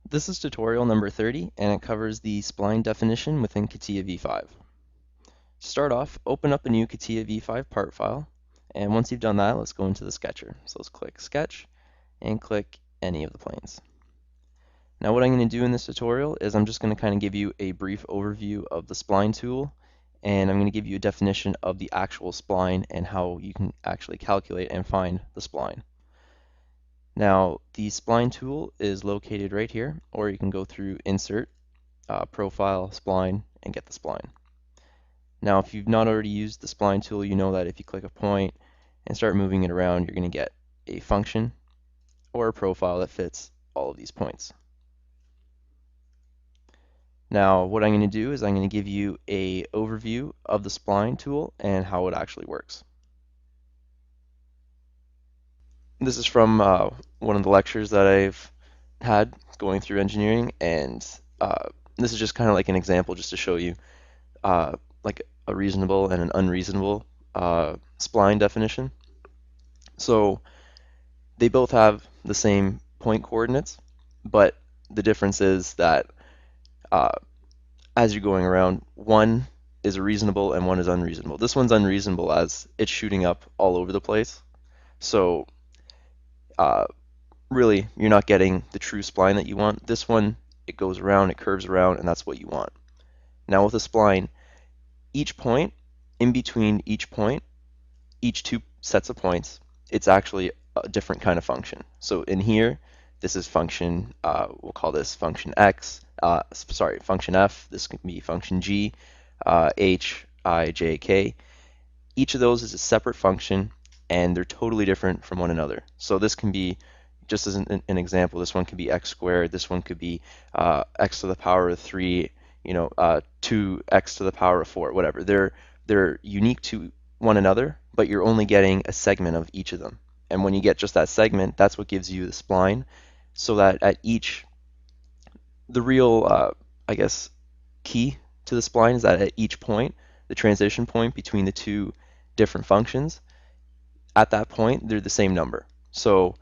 This is tutorial number 30 and it covers the spline definition within Catia v5. To start off, open up a new Catia v5 part file, and once you've done that, let's go into the sketcher. So let's click Sketch and click any of the planes. Now what I'm going to do in this tutorial is I'm just going to kind of give you a brief overview of the spline tool, and I'm going to give you a definition of the actual spline and how you can actually calculate and find the spline. Now, the spline tool is located right here, or you can go through Insert, Profile, Spline, and get the spline. Now, if you've not already used the spline tool, you know that if you click a point and start moving it around, you're going to get a function or a profile that fits all of these points. Now, what I'm going to do is I'm going to give you an overview of the spline tool and how it actually works. This is from one of the lectures that I've had going through engineering, and this is just kind of like an example just to show you like a reasonable and an unreasonable spline definition. So they both have the same point coordinates, but the difference is that as you're going around, one is reasonable and one is unreasonable. This one's unreasonable as it's shooting up all over the place. So really, you're not getting the true spline that you want. This one, it goes around, it curves around, and that's what you want. Now with a spline, each point, in between each point, each two sets of points, it's actually a different kind of function. So in here, this is function, we'll call this function x, function f, this can be function g, h, I, j, k. Each of those is a separate function, and they're totally different from one another. So this can be, just as an example, this one could be x squared, this one could be x to the power of 3, 2x to the power of 4, whatever. They're unique to one another, but you're only getting a segment of each of them. And when you get just that segment, that's what gives you the spline, so that at each, the real, I guess, key to the spline is that at each point, the transition point between the two different functions, at that point, they're the same number. So,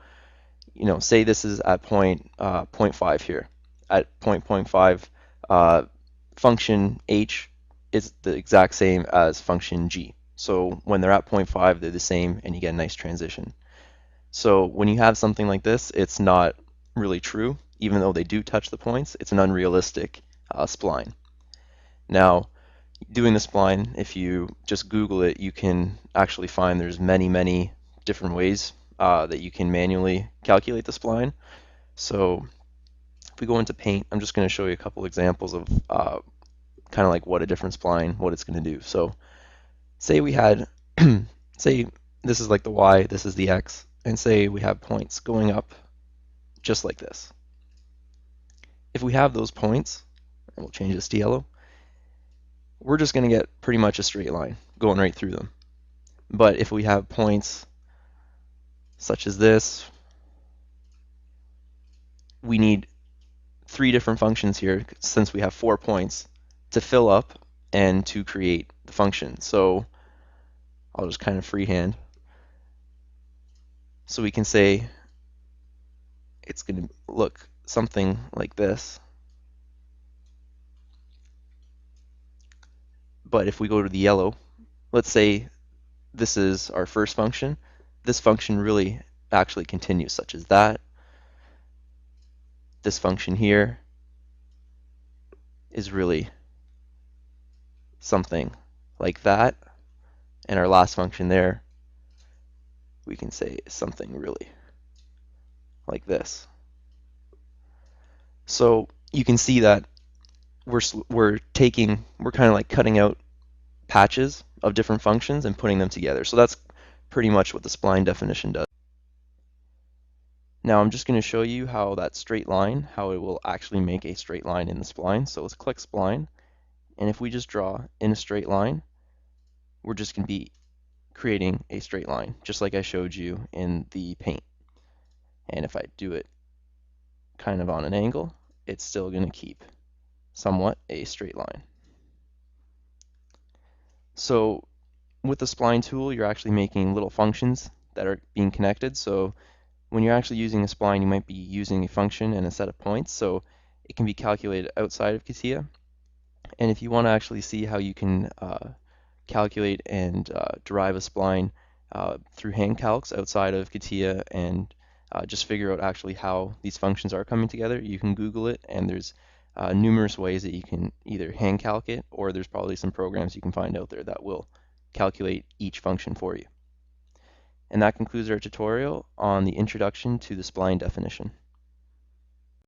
say this is at point 0.5 here. At point 0.5, function h is the exact same as function g. So when they're at 0.5, they're the same, and you get a nice transition. So when you have something like this, it's not really true. Even though they do touch the points, it's an unrealistic spline. Now, doing the spline, if you just Google it, you can actually find there's many different ways that you can manually calculate the spline. So if we go into Paint, I'm just going to show you a couple examples of kind of like what a different spline, what it's going to do. So say we had, say this is like the y, this is the x, and say we have points going up just like this. If we have those points, and we'll change this to yellow, we're just going to get pretty much a straight line going right through them. But if we have points such as this, we need 3 different functions here, since we have 4 points, to fill up and to create the function. So I'll just kind of freehand. So we can say it's going to look something like this. But if we go to the yellow, let's say this is our first function. This function really actually continues, such as that. This function here is really something like that. And our last function there, we can say is something really like this. So you can see that we're kind of like cutting out patches of different functions and putting them together. So that's pretty much what the spline definition does. Now I'm just going to show you how that straight line, how it will actually make a straight line in the spline. So let's click Spline, and if we just draw in a straight line, we're just going to be creating a straight line, just like I showed you in the Paint. And if I do it kind of on an angle, it's still going to keep somewhat a straight line. So with the spline tool, you're actually making little functions that are being connected. So When you're actually using a spline, you might be using a function and a set of points, so it can be calculated outside of Catia. And if you want to actually see how you can calculate and derive a spline through hand calcs outside of Catia and just figure out actually how these functions are coming together, you can Google it, and there's numerous ways that you can either hand calc it, or there's probably some programs you can find out there that will calculate each function for you. And that concludes our tutorial on the introduction to the spline definition.